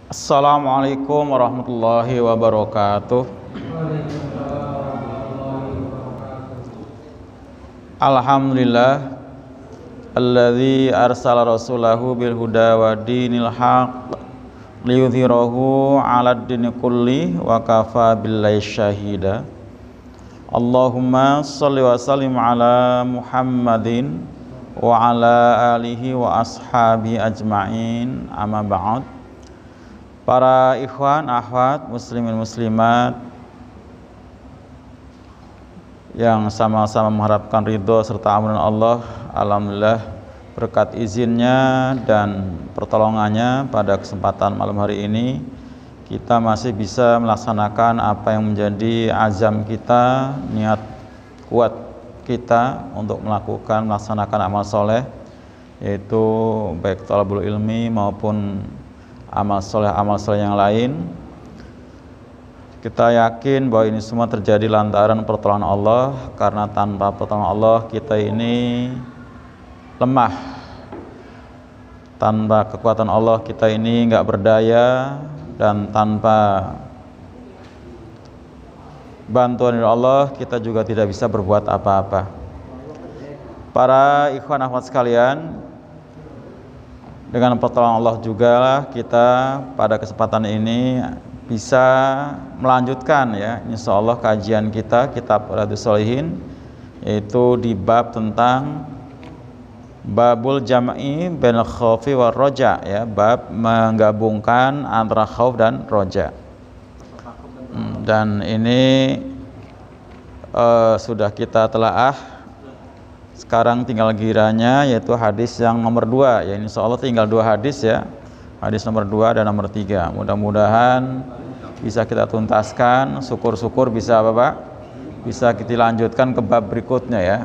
Assalamualaikum warahmatullahi wabarakatuh. Alhamdulillah alladzi arsala rasulahu bil huda wa dinil haq liyudhhirahu 'alad dini kulli wa kafa billahi syahida. Allahumma shalli wa sallim ala Muhammadin wa ala alihi wa ashabi ajma'in, amma ba'd. Para ikhwan, akhwat, muslimin muslimat yang sama-sama mengharapkan ridho serta ampunan Allah, alhamdulillah berkat izinnya dan pertolongannya pada kesempatan malam hari ini kita masih bisa melaksanakan apa yang menjadi azam kita, niat kuat kita untuk melaksanakan amal soleh, yaitu baik thalabul ilmi maupun amal soleh yang lain. Kita yakin bahwa ini semua terjadi lantaran pertolongan Allah, karena tanpa pertolongan Allah kita ini lemah. Tanpa kekuatan Allah kita ini nggak berdaya, dan tanpa bantuan dari Allah kita juga tidak bisa berbuat apa-apa. Para ikhwan akhwat sekalian, dengan pertolongan Allah juga kita pada kesempatan ini bisa melanjutkan ya insyaallah kajian kita kitab Riyadhus Shalihin, yaitu di bab tentang babul jam'i bainal khaufi war roja, ya, bab menggabungkan antara khauf dan roja. Dan ini sudah kita telaah. Sekarang tinggal giranya, yaitu hadis yang nomor 2, ya, insyaallah tinggal 2 hadis ya, hadis nomor 2 dan nomor 3. Mudah-mudahan bisa kita tuntaskan, syukur-syukur bisa apa Pak? Bisa kita lanjutkan ke bab berikutnya ya.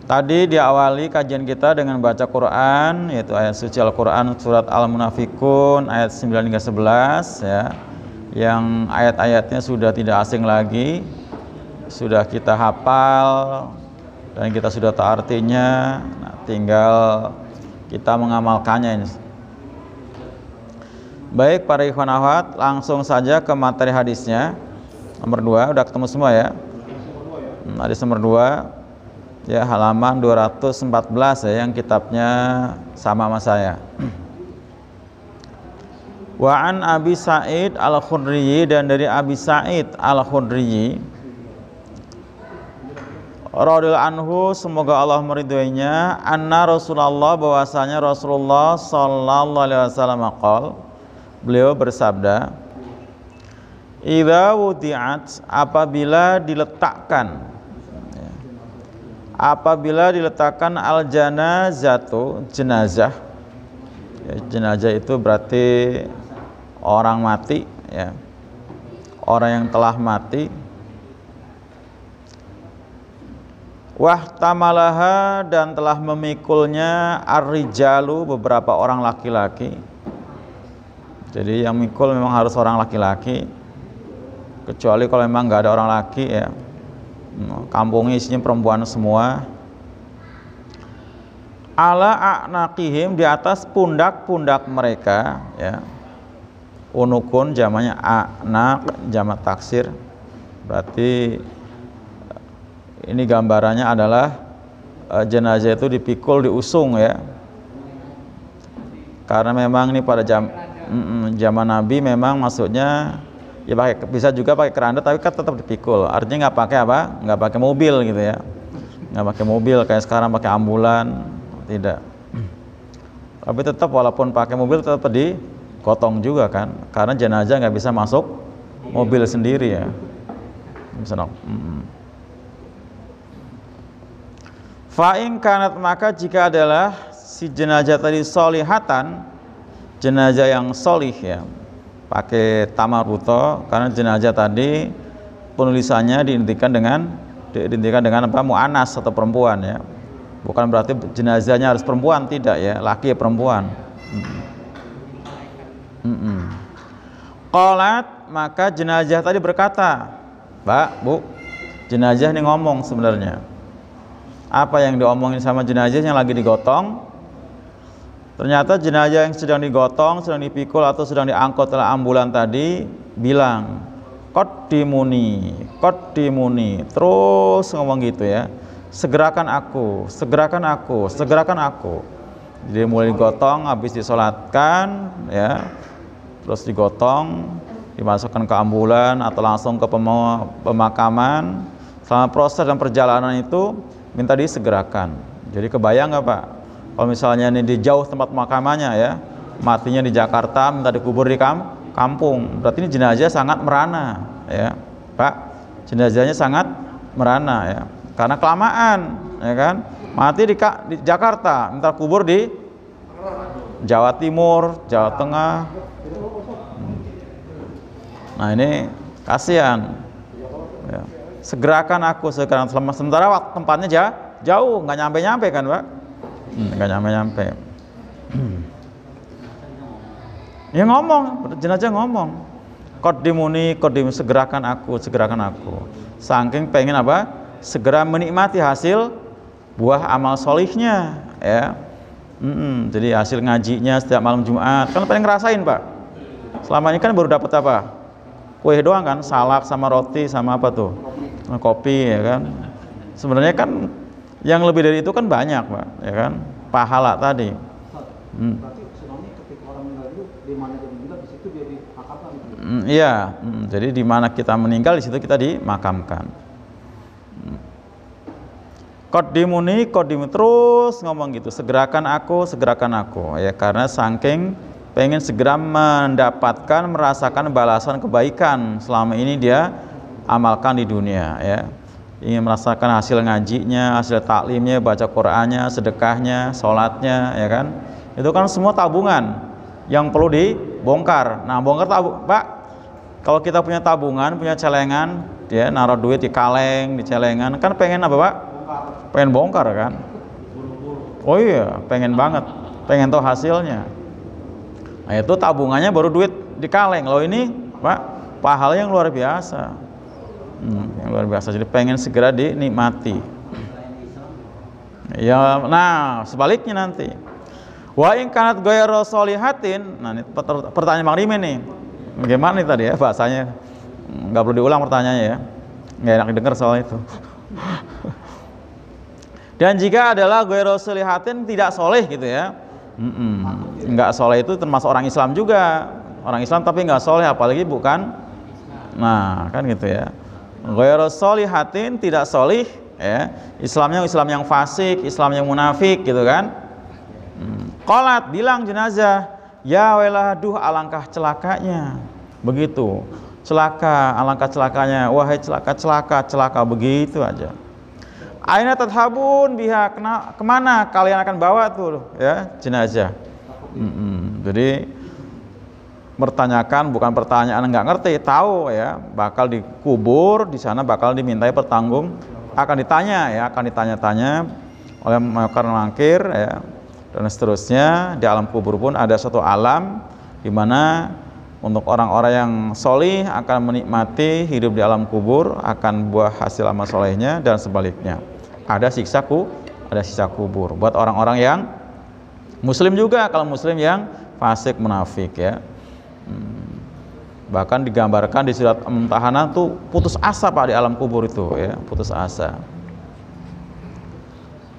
Tadi diawali kajian kita dengan baca Quran, yaitu ayat suci Al-Quran surat Al-Munafikun ayat 9 hingga 11 ya, yang ayat-ayatnya sudah tidak asing lagi, sudah kita hafal dan kita sudah tahu artinya. Nah, tinggal kita mengamalkannya ini. Baik para ikhwan akhwat, langsung saja ke materi hadisnya. Nomor 2, udah ketemu semua ya? Hadis nomor 2 ya, halaman 214 ya, yang kitabnya sama saya. Wa an Abi Sa'id Al-Khudri, dan dari Abi Sa'id Al-Khudri radhiyallahu anhu, semoga Allah meridhoinya, anna Rasulullah, bahwasanya Rasulullah sallallahu alaihi wasallam qol, beliau bersabda, idza wudi'at, apabila diletakkan al-janazatu, jenazah ya, jenazah itu berarti orang mati ya, orang yang telah mati. Wahtamalaha, dan telah memikulnya ar-rijalu, beberapa orang laki-laki. Jadi yang mikul memang harus orang laki-laki, kecuali kalau memang nggak ada orang laki ya, kampungnya isinya perempuan semua. Ala a'naqihim, di atas pundak-pundak mereka ya. Unukun jamaknya a'naq, jamak taksir. Berarti ini gambarannya adalah jenazah itu dipikul, diusung ya. Karena memang ini pada zaman Nabi memang maksudnya ya bisa juga pakai keranda, tapi kan tetap dipikul. Artinya nggak pakai apa? Nggak pakai mobil gitu ya. Nggak pakai mobil kayak sekarang pakai ambulan, tidak. Tapi tetap walaupun pakai mobil tetap digotong juga kan, karena jenazah nggak bisa masuk mobil sendiri ya. Misalnya. Fa'in kanat, maka jika adalah si jenazah tadi solihatan, jenazah yang solih ya, pakai tamaruto, karena jenazah tadi penulisannya diidentikan dengan apa? Mu'anas atau perempuan ya. Bukan berarti jenazahnya harus perempuan, tidak ya, laki ya perempuan. Qalat, maka jenazah tadi berkata, Mbak, Bu, jenazah ini ngomong sebenarnya. Apa yang diomongin sama jenazah yang lagi digotong? Ternyata jenazah yang sedang digotong, sedang dipikul atau sedang diangkut oleh ambulan tadi bilang, qaddimuni, qaddimuni, terus ngomong gitu ya. Segerakan aku, segerakan aku, segerakan aku. Jadi mulai digotong, habis disolatkan, ya, terus digotong, dimasukkan ke ambulan atau langsung ke pemakaman. Selama proses dan perjalanan itu minta disegerakan. Jadi kebayang nggak Pak? Kalau misalnya ini di jauh tempat pemakamannya ya, matinya di Jakarta, minta dikubur di kampung, berarti ini jenazah sangat merana, ya Pak. Jenazahnya sangat merana ya, karena kelamaan, ya kan? Mati di Jakarta, minta kubur di Jawa Timur, Jawa Tengah. Nah ini kasihan. Ya. Segerakan aku, segerakan. Sementara waktu tempatnya jauh, nggak nyampe-nyampe kan Pak? Nggak nyampe-nyampe. Ya ngomong, jenazah ngomong. Qaddimuni, qaddimuni, segerakan aku, segerakan aku. Saking pengen apa? Segera menikmati hasil buah amal solihnya, ya. Jadi hasil ngajinya setiap malam Jumat, kan pengen ngerasain Pak. Selama ini kan baru dapat apa? Kue doang kan, salak sama roti sama apa tuh? Kopi, ya kan. Sebenarnya kan yang lebih dari itu kan banyak Pak, ya kan? Pahala tadi. Berarti sebenarnya ketika orang meninggal itu di mana dia meninggal di situ dia dimakamkan. Iya, jadi di mana kita meninggal di situ kita dimakamkan. Qaddimuni, qaddimuni, terus ngomong gitu, segerakan aku, ya, karena saking pengen segera mendapatkan, merasakan balasan kebaikan selama ini dia amalkan di dunia, ya. Ingin merasakan hasil ngajinya, hasil taklimnya, baca Qur'annya, sedekahnya, sholatnya, ya kan? Itu kan semua tabungan yang perlu dibongkar. Nah, bongkar Pak. Kalau kita punya tabungan, punya celengan, dia naruh duit di kaleng, di celengan, kan pengen apa Pak? Pengen bongkar kan? Oh iya, pengen banget, pengen tahu hasilnya. Nah itu tabungannya baru duit di kaleng. Loh ini Pak, pahala yang luar biasa, yang luar biasa. Jadi pengen segera dinikmati. Ya, nah sebaliknya nanti. Wa in kanat ghairu sholihatin. Nah ini pertanyaan Bang Rimen nih. Bagaimana nih tadi ya bahasanya? Nggak perlu diulang pertanyaannya ya. Nggak enak didengar soal itu. Dan jika adalah ghairu sholihatin, tidak soleh gitu ya. Nggak soleh itu termasuk orang Islam juga. Orang Islam tapi nggak soleh, apalagi bukan. Nah kan gitu ya. Ghairu sholihatin, tidak soleh ya. Islamnya Islam yang fasik, Islam yang munafik gitu kan. Qalat, bilang jenazah, ya weladuh, alangkah celakanya. Begitu, celaka, alangkah celakanya. Wahai celaka begitu aja. Aina tadhabun biha, kemana kalian akan bawa tuh ya jenazah. Jadi bertanyakan, bukan pertanyaan nggak ngerti, tahu ya, bakal dikubur di sana, bakal dimintai akan ditanya ya, akan ditanya-tanya oleh melangkar mangkir ya, dan seterusnya. Di alam kubur pun ada suatu alam di mana untuk orang-orang yang solih akan menikmati hidup di alam kubur, akan buah hasil amal solehnya, dan sebaliknya. Ada siksa kubur buat orang-orang yang muslim juga, kalau muslim yang fasik munafik ya. Bahkan digambarkan di surat Mumtahanah tuh putus asa Pak di alam kubur itu ya, putus asa.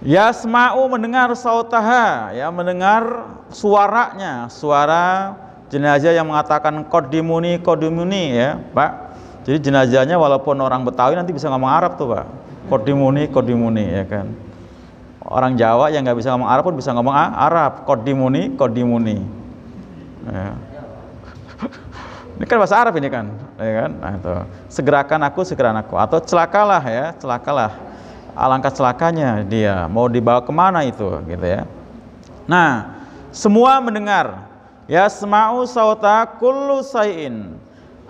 Yasma'u, mendengar sautaha ya, mendengar suaranya, suara jenazah yang mengatakan qaddimuni ya Pak. Jadi jenazahnya walaupun orang Betawi nanti bisa ngomong Arab tuh Pak. Qaddimuni ya kan. Orang Jawa yang nggak bisa ngomong Arab pun bisa ngomong Arab. Qaddimuni ya. Ini kan bahasa Arab ini kan, ya kan? Nah itu, segerakan aku, atau celakalah ya, celakalah. Alangkah celakanya dia, mau dibawa kemana itu, gitu ya. Nah, semua mendengar. Yasma'u sauta kullu say'in,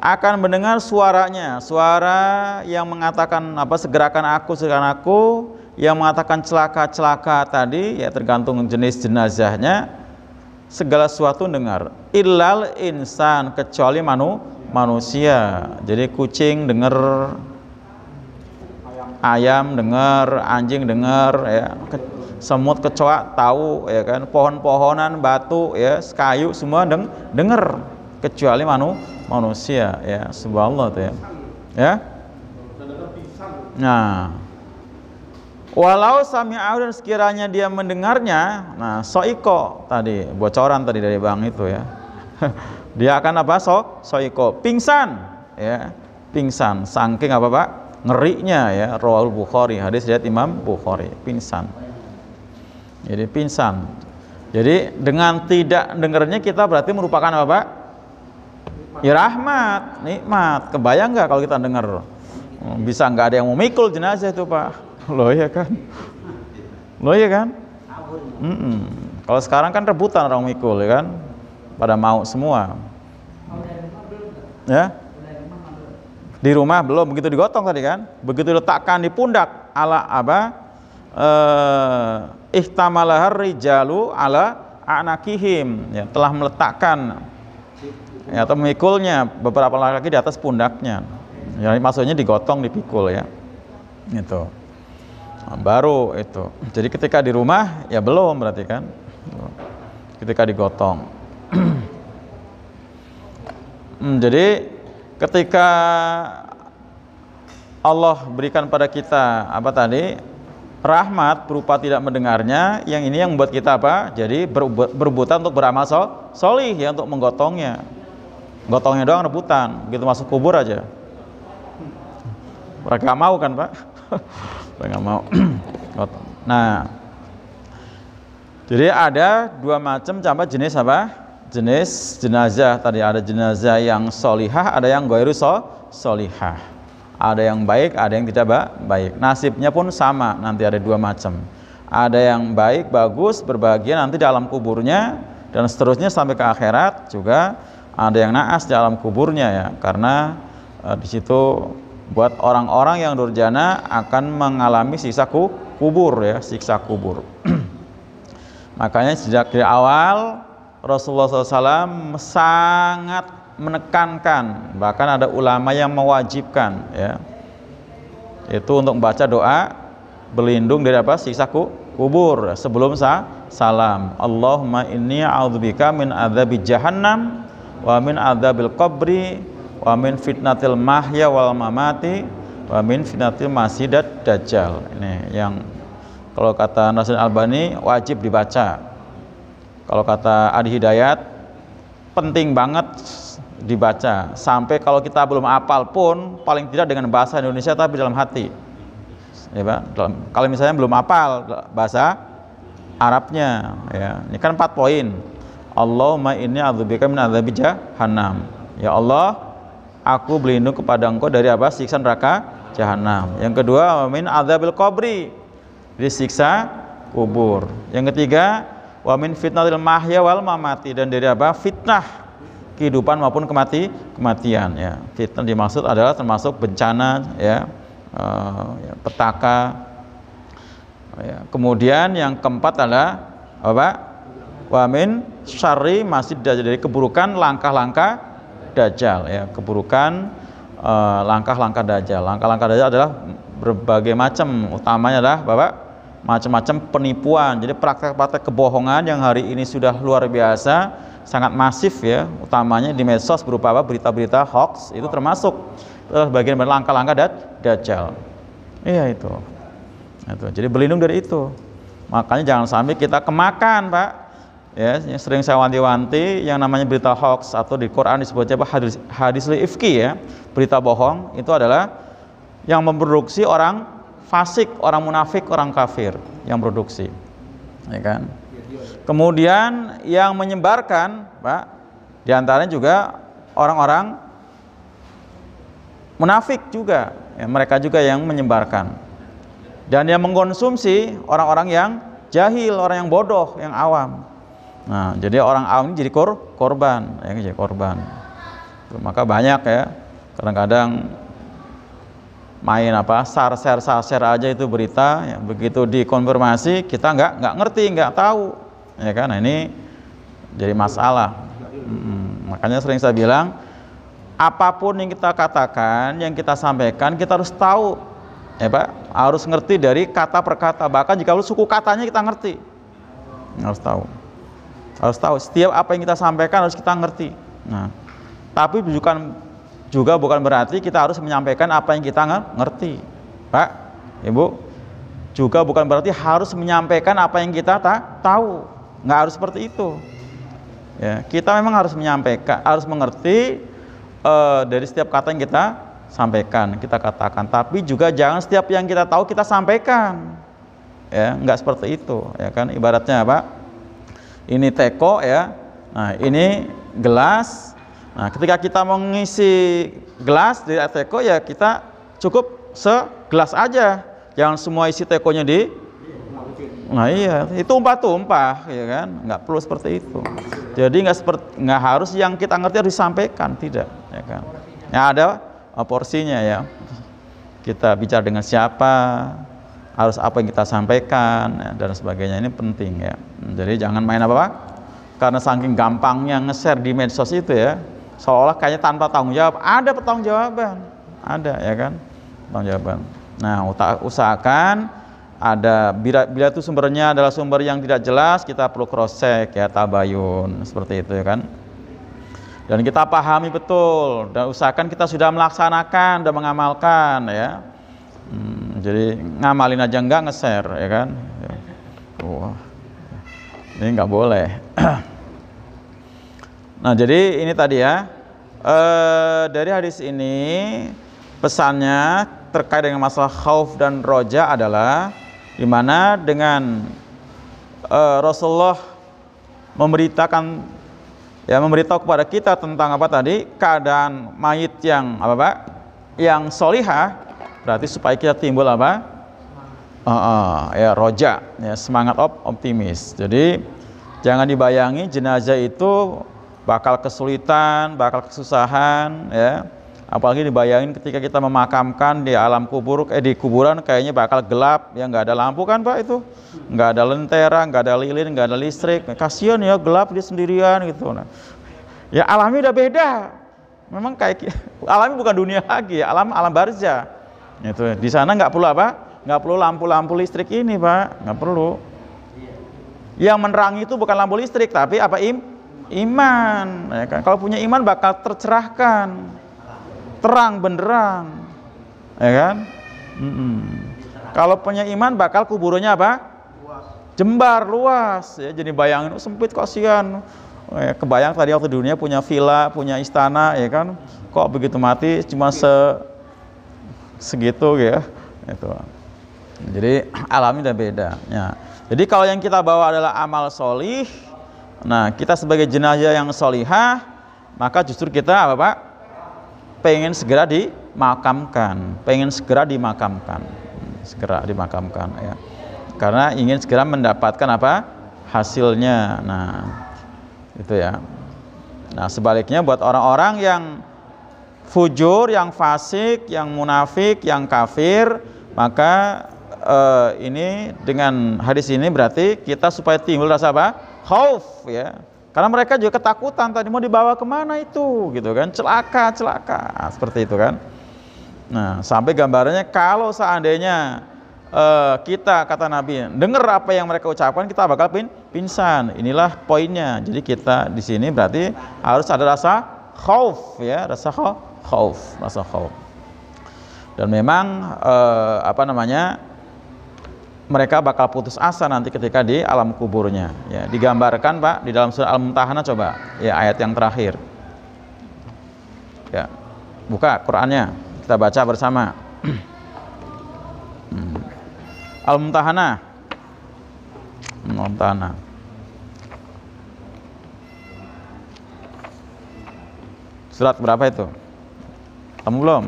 akan mendengar suaranya, suara yang mengatakan apa, segerakan aku, yang mengatakan celaka tadi ya, tergantung jenis jenazahnya. Segala sesuatu dengar, illal insan, kecuali manusia. Jadi kucing dengar, ayam dengar, anjing dengar ya, semut, kecoa tahu, ya kan, pohon-pohonan, batu, ya, kayu semua dengar, kecuali manusia, ya, subhanallah tuh ya. Ya. Nah, walau sami'ahu, dan sekiranya dia mendengarnya, nah soiko tadi, bocoran tadi dari Bang itu ya. Dia akan apa? Soiko, pingsan, ya, pingsan, saking apa Pak? Ngerinya ya. Rawahul Bukhari, hadis riwayat Imam Bukhari, pingsan. Jadi pingsan. Jadi dengan tidak dengarnya kita berarti merupakan apa Pak? Ya rahmat, nikmat. Kebayang nggak kalau kita dengar? Bisa nggak ada yang mau mikul jenazah itu Pak? Loh ya kan? Loh ya kan? Kalau sekarang kan rebutan orang mikul ya kan? Pada mau semua. Ya? Di rumah belum, begitu digotong tadi kan? Begitu diletakkan di pundak ala apa? Ihtamalahar rijalu ala anakihim, ya, telah meletakkan, ya, atau memikulnya beberapa laki-laki di atas pundaknya. Ya, maksudnya digotong, dipikul ya. Itu. Nah, baru itu. Jadi ketika di rumah ya belum berarti kan. Ketika digotong. Jadi ketika Allah berikan pada kita apa tadi? Rahmat berupa tidak mendengarnya, yang ini yang membuat kita apa? Jadi berebutan untuk beramal solih ya, untuk menggotongnya. Gotongnya doang rebutan, begitu masuk kubur aja. Mereka mau kan Pak? Mereka mau. Nah, jadi ada dua macam jenis apa? Jenis jenazah. Tadi ada jenazah yang solihah, ada yang ghairu solihah. Ada yang baik, ada yang tidak baik. Nasibnya pun sama, nanti ada dua macam. Ada yang baik, bagus, berbahagia nanti di alam kuburnya, dan seterusnya sampai ke akhirat juga. Ada yang naas di alam kuburnya ya, karena di situ buat orang-orang yang durjana akan mengalami siksa kubur ya, siksa kubur. Makanya sejak dari awal Rasulullah SAW sangat menekankan, bahkan ada ulama yang mewajibkan ya, itu untuk membaca doa berlindung dari apa? Siksa kubur sebelum salam. Allahumma inni a'udzubika min adzabi jahannam wa min adzabil qabri wa min fitnatil mahya wal mamati wa min fitnatil masidat dajjal. Ini yang kalau kata Nasir Albani wajib dibaca. Kalau kata Adi Hidayat penting banget dibaca, sampai kalau kita belum hafal pun paling tidak dengan bahasa Indonesia tapi dalam hati ya Pak. Kalau misalnya belum hafal bahasa Arabnya ya, ini kan 4 poin. Allahumma inni a'udzubika min adzabi jahannam, ya Allah aku berlindung kepada Engkau dari apa? Siksa neraka jahanam. Yang kedua, min adzabil qabri, dari siksa kubur. Yang ketiga, wa min fitnatil mahya wal mamati, dan dari apa? Fitnah kehidupan maupun kematian ya. Fitnah dimaksud adalah termasuk bencana ya, petaka ya. Kemudian yang keempat adalah apa? Wa min syarri masjid dajjal, dari keburukan langkah-langkah dajjal ya, keburukan langkah-langkah dajjal. Langkah-langkah dajjal adalah berbagai macam, utamanya adalah Bapak macam-macam penipuan. Jadi praktek-praktek kebohongan yang hari ini sudah luar biasa, sangat masif ya, utamanya di medsos berupa apa? Berita-berita hoax, itu termasuk bagian dari langkah-langkah dajjal. Iya itu. Jadi berlindung dari itu. Makanya jangan sampai kita kemakan Pak. Ya, yang sering saya wanti-wanti yang namanya berita hoax, atau di Quran disebutnya apa? Hadis ifki ya, berita bohong, itu adalah yang memproduksi orang fasik, orang munafik, orang kafir yang produksi. Ya kan? Kemudian yang menyebarkan, Pak, diantaranya juga orang-orang munafik juga, ya, mereka juga yang menyebarkan. Dan yang mengkonsumsi orang-orang yang jahil, orang yang bodoh, yang awam. Nah, jadi orang awam ini jadi korban, ya, jadi korban. Maka banyak ya, kadang-kadang main apa? Share aja itu berita, ya, begitu dikonfirmasi kita nggak ngerti, nggak tahu. Ya kan, nah ini jadi masalah. Makanya sering saya bilang, apapun yang kita katakan, yang kita sampaikan, kita harus tahu ya Pak, harus ngerti dari kata per kata, bahkan jika suku katanya kita ngerti, harus tahu setiap apa yang kita sampaikan harus kita ngerti. Nah, tapi juga bukan berarti kita harus menyampaikan apa yang kita ngerti, Pak, Ibu. Juga bukan berarti harus menyampaikan apa yang kita tahu, nggak harus seperti itu. Ya, kita memang harus menyampaikan, harus mengerti dari setiap kata yang kita sampaikan, kita katakan. Tapi juga jangan setiap yang kita tahu kita sampaikan. Ya, nggak seperti itu, ya kan? Ibaratnya apa? Ini teko, ya. Nah, ini gelas. Nah, ketika kita mengisi gelas di teko, ya kita cukup segelas aja. Jangan semua isi tekonya di. Nah, iya, itu tumpah-tumpah, ya kan? Nggak perlu seperti itu. Jadi nggak harus yang kita ngerti harus disampaikan, tidak, ya kan? Ya, ada porsinya, ya. Kita bicara dengan siapa, harus apa yang kita sampaikan, ya, dan sebagainya, ini penting, ya. Jadi jangan main apa-apa, karena saking gampangnya nge-share di medsos itu, ya, seolah kayaknya tanpa tanggung jawab. Ada pertanggungjawaban, ada, ya kan, pertanggungjawaban. Nah, usahakan ada, bila itu sumbernya adalah sumber yang tidak jelas, kita perlu cross check, ya, tabayun, seperti itu, ya kan. Dan kita pahami betul, dan usahakan kita sudah melaksanakan dan mengamalkan, ya. Jadi ngamalin aja enggak, nge-share, ya kan. Ini nggak boleh. Nah, jadi ini tadi, ya, dari hadis ini pesannya terkait dengan masalah khauf dan roja adalah dimana dengan Rasulullah memberitahu kepada kita tentang apa tadi, keadaan mayit yang apa, Pak, yang solihah, berarti supaya kita timbul apa, ya, roja, ya, semangat optimis. Jadi jangan dibayangi jenazah itu bakal kesulitan, bakal kesusahan, ya. Apalagi dibayangin ketika kita memakamkan di alam kubur, di kuburan kayaknya bakal gelap, ya, nggak ada lampu kan, Pak, itu nggak ada lentera, nggak ada lilin, nggak ada listrik, kasihan, ya, gelap dia sendirian gitu. Nah, ya, alamnya udah beda, memang kayak alamnya bukan dunia lagi, ya, alam barzah itu. Di sana nggak perlu apa, nggak perlu lampu listrik ini, Pak, nggak perlu. Yang menerangi itu bukan lampu listrik, tapi apa, iman, ya kan? Kalau punya iman bakal tercerahkan, terang benderang, ya kan. Kalau punya iman bakal kuburannya apa, jembar, luas, ya. Jadi bayangin, sempit, kasihan, ya, kebayang tadi waktu dunia punya villa, punya istana, ya kan, kok begitu mati cuma segitu, ya, itu. Jadi alamnya udah beda, ya. Jadi kalau yang kita bawa adalah amal solih, nah, kita sebagai jenazah yang solihah, maka justru kita apa, Pak, pengen segera dimakamkan, ya, karena ingin segera mendapatkan apa, hasilnya. Nah, itu, ya. Nah, sebaliknya buat orang-orang yang fujur, yang fasik, yang munafik, yang kafir, maka ini dengan hadis ini berarti kita supaya timbul rasa apa, khauf, ya. Karena mereka juga ketakutan, tadi mau dibawa kemana itu, gitu kan, celaka, seperti itu kan. Nah, sampai gambarannya kalau seandainya kita, kata Nabi, dengar apa yang mereka ucapkan, kita bakal pingsan. Inilah poinnya. Jadi kita di sini berarti harus ada rasa khauf, ya, rasa khauf. Dan memang mereka bakal putus asa nanti ketika di alam kuburnya, ya. Digambarkan, Pak, di dalam surah Al-Mumtahanah, coba, ya, ayat yang terakhir, ya, buka Qur'annya, kita baca bersama. Al-Mumtahanah, surat berapa itu? Kamu belum?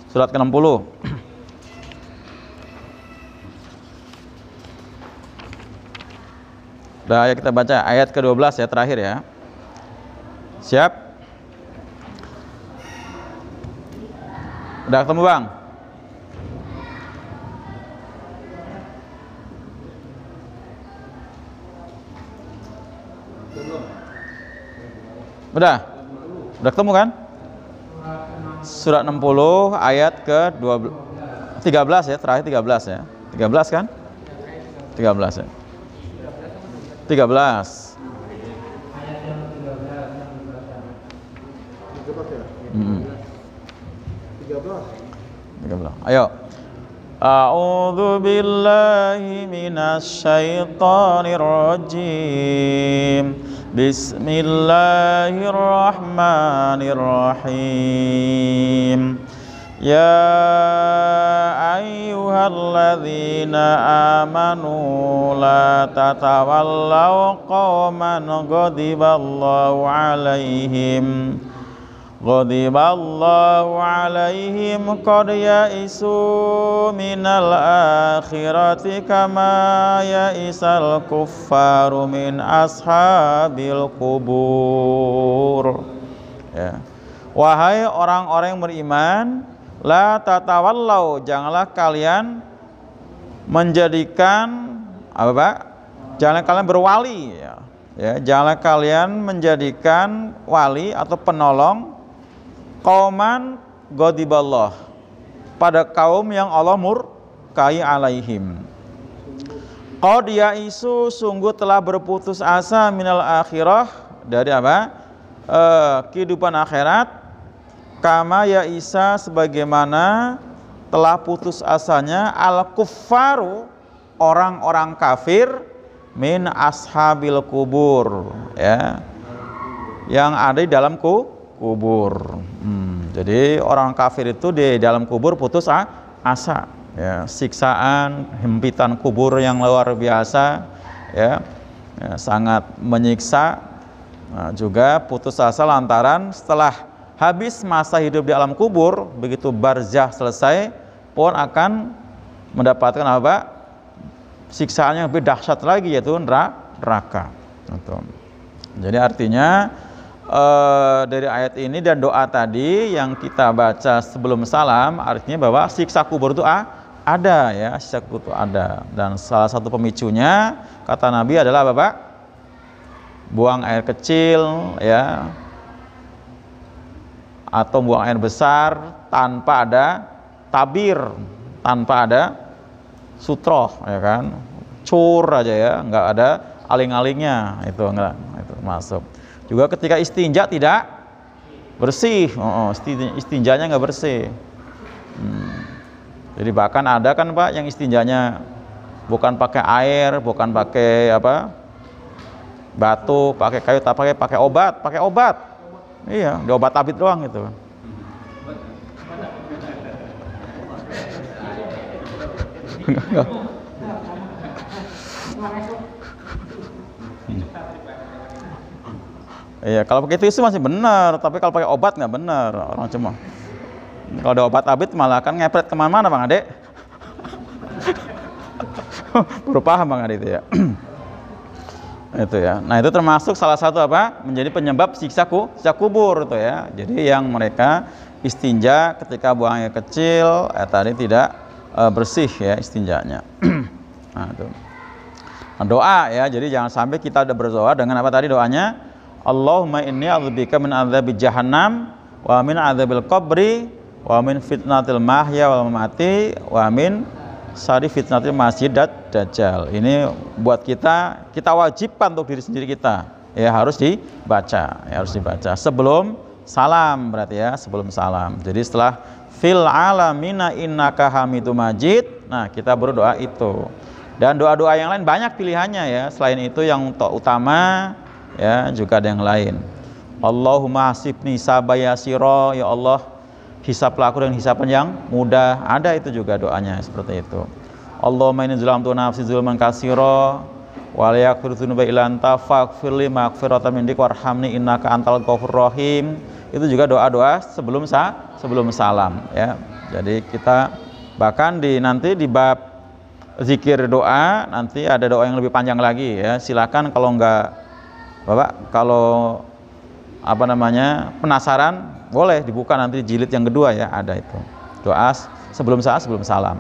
Surat ke-60. Udah, ya, kita baca ayat ke-12, ya, terakhir, ya. Siap? Udah ketemu, Bang? Udah ketemu kan? surat 60 ayat ke 13 ya, terakhir 13 ya. 13 kan? 13 ya. 13. 13. Ayo. A'udzu billahi minasy syaithanir rajim. Bismillahirrahmanirrahim. Ya ayyuhalladzina amanu la tatawallaw qauman ghadiballahu alaihim qad ya'isu minal akhirati kama ya'isal kuffaru min ashabil kubur. Ya. Wahai orang-orang yang beriman, la tatawallau, janganlah kalian menjadikan apa Pak? Janganlah kalian berwali ya. Ya, janganlah kalian menjadikan wali atau penolong qauman ghadiballah, pada kaum yang Allah murkai alaihim. Qad ya'isu, sungguh telah berputus asa minal akhirah, dari apa? Kehidupan akhirat. Kama ya'isa, sebagaimana telah putus asanya al-kuffaru, orang-orang kafir, min ashabil kubur, ya, yang ada di dalam kubur. Jadi orang kafir itu di dalam kubur putus asa, ya, siksaan, hempitan kubur yang luar biasa, ya, sangat menyiksa. Nah, juga putus asa lantaran setelah habis masa hidup di alam kubur, begitu barzah selesai pun akan mendapatkan apa? Siksaan yang lebih dahsyat lagi, yaitu neraka. Jadi artinya dari ayat ini dan doa tadi yang kita baca sebelum salam, artinya bahwa siksa kubur itu ada, ya, siksa kubur itu ada. Dan salah satu pemicunya kata Nabi adalah apa Pak? Buang air kecil, ya, atau buang air besar tanpa ada tabir, tanpa ada sutroh, ya kan, cur aja ya, nggak ada aling-alingnya, itu enggak, itu masuk. Juga ketika istinja tidak bersih, istinjanya nggak bersih. Jadi bahkan ada kan Pak yang istinjanya bukan pakai air, bukan pakai apa, batu, pakai kayu, tapi pakai obat. Iya, di obat tabit doang gitu. Iya, kalau pakai tisu masih benar, tapi kalau pakai obat nggak benar. Orang cuma kalau ada obat abit malah kan ngepret kemana-mana Bang Ade. Baru paham Bang Ade itu ya. Itu ya. Nah itu termasuk salah satu apa? Menjadi penyebab siksa kubur itu ya. Jadi yang mereka istinja ketika buang air kecil, tadi tidak bersih ya istinjanya. Nah itu. Nah, doa ya. Jadi jangan sampai kita udah berdoa dengan apa tadi doanya? Allahumma inni a'udzubika min adzabi jahannam wa min adzabil qabri wa min fitnatil mahya wal mamati wa min syarri fitnatil masjid dajjal. Ini buat kita wajibkan untuk diri sendiri kita. Ya harus dibaca, sebelum salam berarti ya, sebelum salam. Jadi setelah fil alamina innaka hamidum majid, nah kita berdoa itu. Dan doa-doa yang lain banyak pilihannya ya. Selain itu yang utama ya juga ada yang lain. Allahumma hasibni sabayasiro, ya Allah hisablah aku dengan hisaban yang mudah. Ada itu juga doanya seperti itu. Allahumma inni zalamtu nafsi zulman katsira wa la yaghfiru dzunuba illa anta faghfirli maghfiratan mindik warhamni innaka antal ghafurur rahim. Itu juga doa-doa sebelum salam ya. Jadi kita bahkan nanti di bab zikir doa nanti ada doa yang lebih panjang lagi ya. Silakan kalau enggak Bapak, kalau apa namanya penasaran, boleh dibuka nanti jilid yang kedua ya, ada itu doa sebelum salam.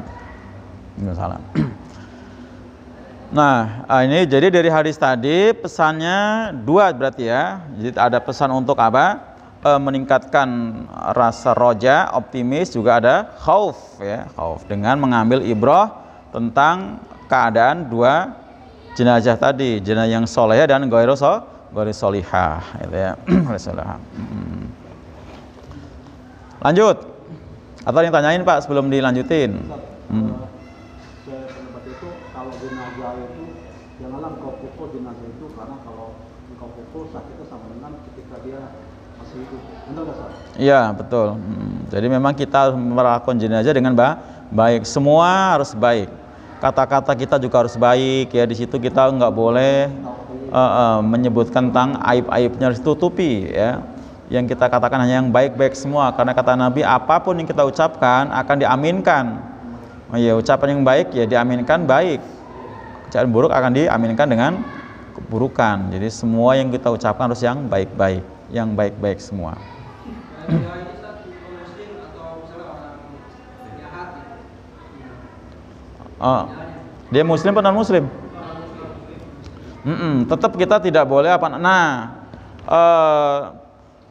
Nah ini jadi dari hadis tadi pesannya dua berarti ya. Jadi ada pesan untuk apa? meningkatkan rasa roja, optimis, juga ada khauf ya, khauf dengan mengambil ibrah tentang keadaan dua jenazah tadi, jenazah yang soleh dan ghairu solihah gitu ya. Lanjut. Atau yang tanyain Pak sebelum dilanjutin? Saya pendapat itu kalau jenazah itu janganlah engkau pukul jenazah itu, karena kalau engkau pukul sakitnya sama dengan ketika dia masih hidup. Benar nggak Sar? Iya betul. Jadi memang kita harus melakukan jenazah dengan baik. Semua harus baik. Kata-kata kita juga harus baik ya. Di situ kita nggak boleh menyebutkan tentang aib-aibnya, harus tutupi ya. Yang kita katakan hanya yang baik-baik semua, karena kata Nabi apapun yang kita ucapkan akan diaminkan. Oh ya, ucapan yang baik ya diaminkan baik, ucapan buruk akan diaminkan dengan keburukan. Jadi semua yang kita ucapkan harus yang baik-baik, yang baik-baik semua. Dia muslim atau non muslim? Tetap kita tidak boleh apa. Nah,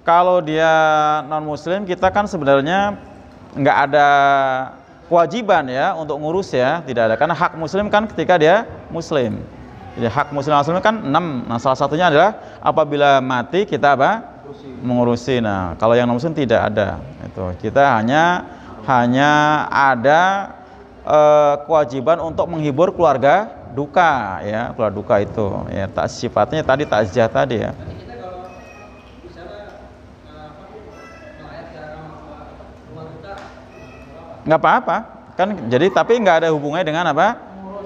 kalau dia non muslim, kita kan sebenarnya nggak ada kewajiban ya untuk ngurus ya, tidak ada, karena hak muslim kan ketika dia muslim. Jadi hak muslim kan 6. Nah, salah satunya adalah apabila mati kita mengurusi. Nah, kalau yang non muslim tidak ada. Itu kita hanya ada kewajiban untuk menghibur keluarga duka ya, keluarga duka itu ya, tak sifatnya tadi takziah tadi ya. Nggak apa-apa kan, jadi tapi nggak ada hubungannya dengan apa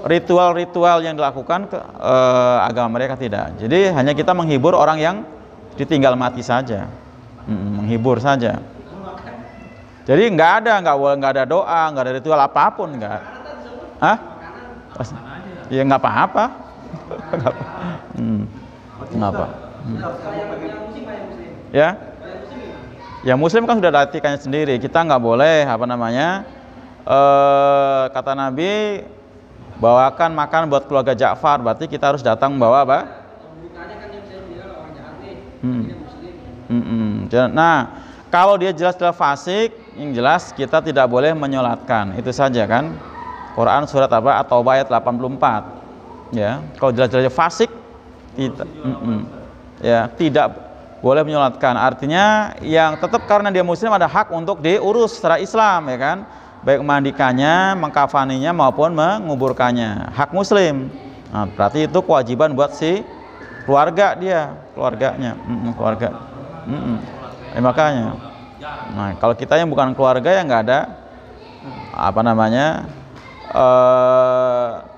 ritual-ritual yang dilakukan ke agama mereka, tidak. Jadi hanya kita menghibur orang yang ditinggal mati saja, menghibur saja. Jadi nggak ada doa, nggak ada ritual apapun, nggak. Ya nggak apa-apa. Nggak apa. Ya. Ya muslim kan sudah ada etikanya sendiri. Kita nggak boleh kata Nabi, bawakan makan buat keluarga Ja'far, berarti kita harus datang bawa apa? Nah, kalau dia jelas-jelas fasik, yang jelas kita tidak boleh menyolatkan. Itu saja kan. Quran surat apa? At-Taubah ayat 84. Ya, kalau jelas-jelas fasik kita ya tidak boleh menyolatkan. Artinya yang tetap karena dia muslim ada hak untuk diurus secara Islam ya kan, baik memandikannya, mengkafaninya maupun menguburkannya, hak muslim. Nah, berarti itu kewajiban buat si keluarganya, keluarga. Makanya. Nah, kalau kita yang bukan keluarga yang nggak ada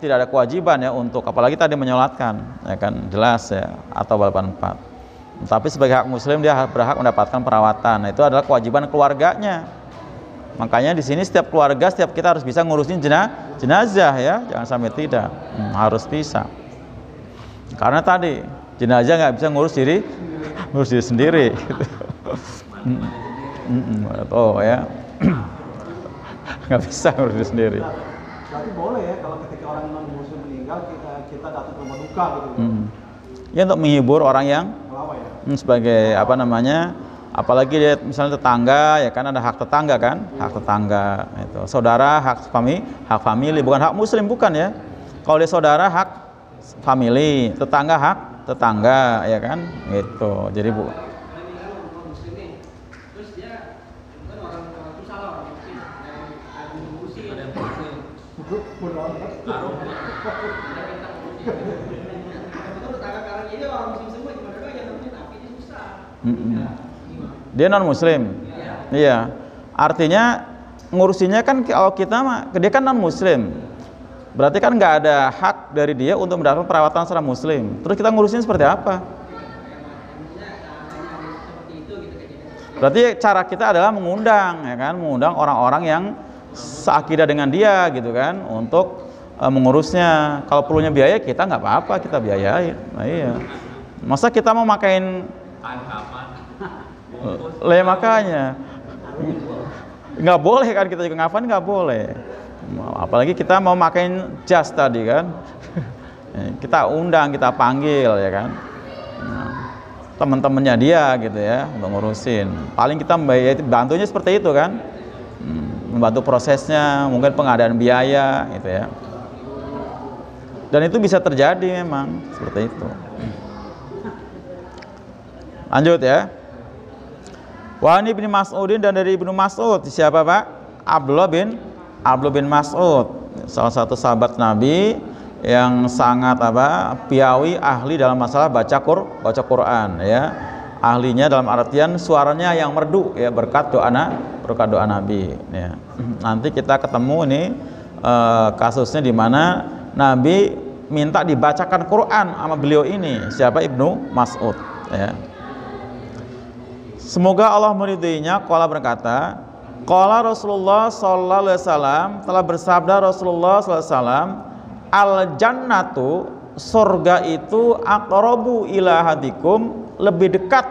tidak ada kewajiban ya untuk, apalagi tadi menyolatkan ya kan, jelas ya, atau 84. Tapi sebagai hak muslim dia berhak mendapatkan perawatan. Nah, itu adalah kewajiban keluarganya. Makanya di sini setiap keluarga, setiap kita harus bisa ngurusin jenazah ya, jangan sampai tidak. Harus bisa. Karena tadi jenazah nggak bisa ngurus diri sendiri. Oh ya, nggak bisa ngurus diri sendiri. Berarti boleh ya kalau ketika orang non muslim meninggal kita datang ke rumah duka gitu. Ya untuk menghibur orang yang sebagai apalagi dia misalnya tetangga ya kan, ada hak tetangga kan, hak tetangga itu, saudara hak famili, bukan hak muslim, bukan ya. Kalau dia saudara hak famili, tetangga hak tetangga ya kan, gitu. Jadi dia non muslim. Iya. Artinya ngurusinya kan, kalau kita dia kan non muslim, berarti kan nggak ada hak dari dia untuk mendapatkan perawatan secara muslim. Terus kita ngurusin seperti apa? Berarti cara kita adalah mengundang ya kan, mengundang orang-orang yang seakidah dengan dia gitu kan, untuk mengurusnya. Kalau perlunya biaya kita nggak apa-apa, kita biayain. Nah iya. Masa kita mau makain makanya nggak boleh kan, kita juga ngafan nggak boleh. Apalagi kita mau makain jas tadi kan, kita undang, kita panggil ya kan. Nah, teman-temannya dia gitu ya, untuk ngurusin. Paling kita bantunya seperti itu kan, membantu prosesnya, mungkin pengadaan biaya gitu ya. Dan itu bisa terjadi memang seperti itu. Lanjut ya. Wa an Ibnu Mas'udin, dan dari Ibnu Mas'ud, siapa Pak? Abdullah bin Mas'ud, salah satu sahabat Nabi yang sangat piawi, ahli dalam masalah baca Quran ya. Ahlinya dalam artian suaranya yang merdu ya, berkat doa Nabi ya. Nanti kita ketemu ini kasusnya di mana Nabi minta dibacakan Quran sama beliau ini, siapa? Ibnu Mas'ud ya. Semoga Allah meridainya. Qala berkata, qala Rasulullah sallallahu alaihi wasallam, telah bersabda Rasulullah sallallahu alaihi wasallam, al jannatu, surga itu, aqrabu ila hadikum, lebih dekat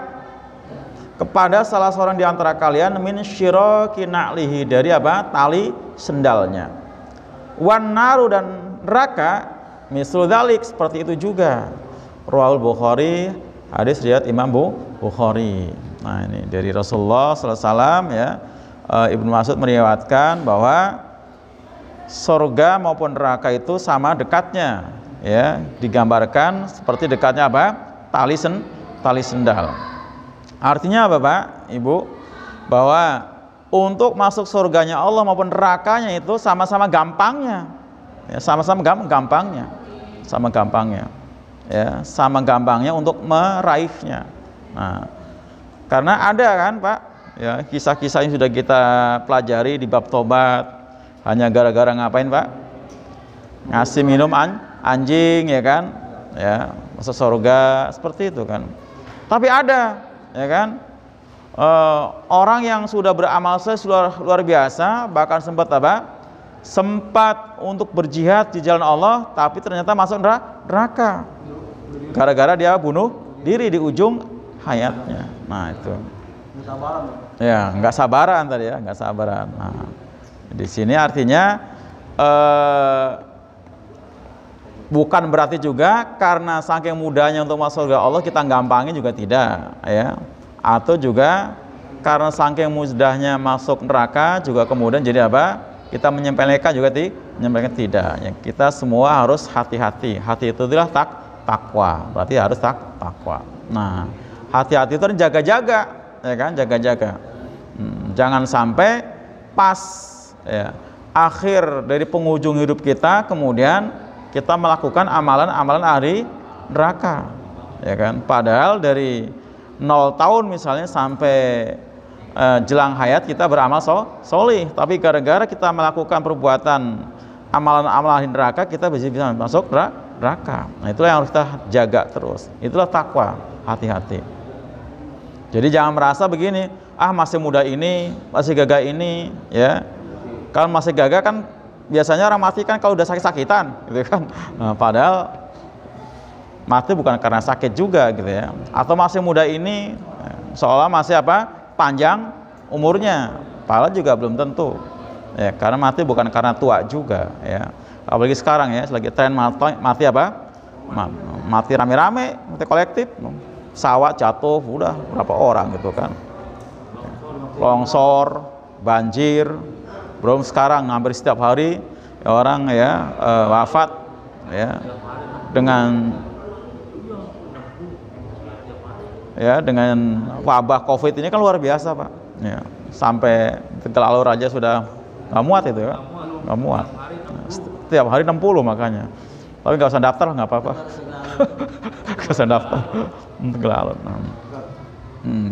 kepada salah seorang di antara kalian, min syiraki na'lihi, dari tali sendalnya. Wan naru, dan neraka, mislu dzalik, seperti itu juga. Riwayat Bukhari, hadis riwayat Imam Bukhari. Nah, ini dari Rasulullah sallallahu alaihi wasallam ya. Ibnu Mas'ud meriwayatkan bahwa surga maupun neraka itu sama dekatnya ya, digambarkan seperti dekatnya tali sendal. Artinya apa Pak, Ibu? Bahwa untuk masuk surganya Allah maupun nerakanya itu sama-sama gampangnya ya, sama-sama gampangnya ya, sama gampangnya untuk meraihnya. Nah, karena ada kan Pak ya, kisah-kisah yang sudah kita pelajari di bab tobat. Hanya gara-gara ngapain Pak? Ngasih minum anjing ya kan? Ya, masuk surga seperti itu kan. Tapi ada ya kan? Orang yang sudah beramal sudah luar biasa, bahkan sempat sempat untuk berjihad di jalan Allah, tapi ternyata masuk neraka. Gara-gara dia bunuh diri di ujung hayatnya. Nah, itu. Ya, nggak sabaran tadi ya, nggak sabaran. Nah, di sini artinya bukan berarti juga karena saking mudahnya untuk masuk surga Allah kita gampangin juga tidak ya, atau juga karena saking mudahnya masuk neraka juga kemudian jadi kita menyepelekan juga menyepelekan tidak ya. Kita semua harus hati-hati. Hati itu adalah takwa, berarti harus takwa. Nah, hati-hati itu jaga-jaga ya kan, jaga-jaga. Jangan sampai pas ya, akhir dari penghujung hidup kita kemudian kita melakukan amalan-amalan ahli neraka ya kan, padahal dari 0 tahun misalnya sampai jelang hayat kita beramal solih, tapi gara-gara kita melakukan perbuatan amalan-amalan ahli neraka kita bisa masuk neraka. Nah, itulah yang harus kita jaga terus, itulah takwa, hati-hati. Jadi jangan merasa begini, masih muda ini, masih gagah ini ya. Kalau masih gagah kan biasanya orang mati kan kalau udah sakit-sakitan gitu kan. Nah, padahal mati bukan karena sakit juga gitu ya. Atau masih muda ini seolah masih panjang umurnya, padahal juga belum tentu. Ya, karena mati bukan karena tua juga ya. Apalagi sekarang ya, lagi tren mati mati rame-rame, mati kolektif. Pesawat jatuh udah berapa orang gitu kan. Longsor, banjir, belum sekarang hampir setiap hari orang ya wafat ya dengan wabah Covid ini kan luar biasa Pak ya, sampai Tegal Alur aja sudah nggak muat itu ya, nggak muat. Setiap hari 60 makanya, tapi nggak usah daftar nggak apa-apa. Nggak usah daftar Tegal Alur.